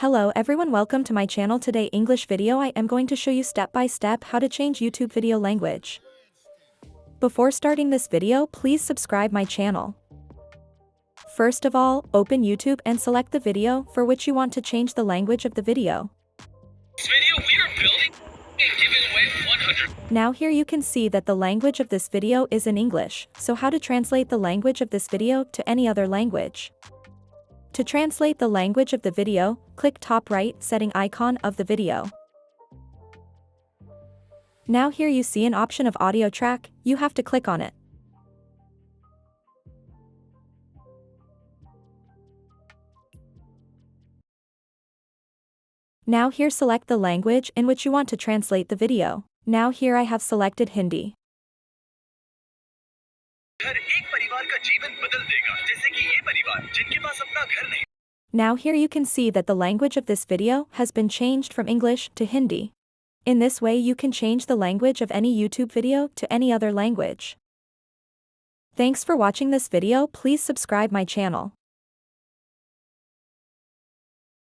Hello everyone, welcome to my channel. Today English video I am going to show you step by step how to change YouTube video language. Before starting this video, please subscribe my channel. First of all, open YouTube and select the video for which you want to change the language of the video. This video we are building and giving away 100. Now here you can see that the language of this video is in English, so how to translate the language of this video to any other language? To translate the language of the video, click top right setting icon of the video. Now here you see an option of audio track, you have to click on it. Now here select the language in which you want to translate the video. Now here I have selected Hindi. Now here you can see that the language of this video has been changed from English to Hindi. In this way you can change the language of any YouTube video to any other language. Thanks for watching this video. Please subscribe my channel.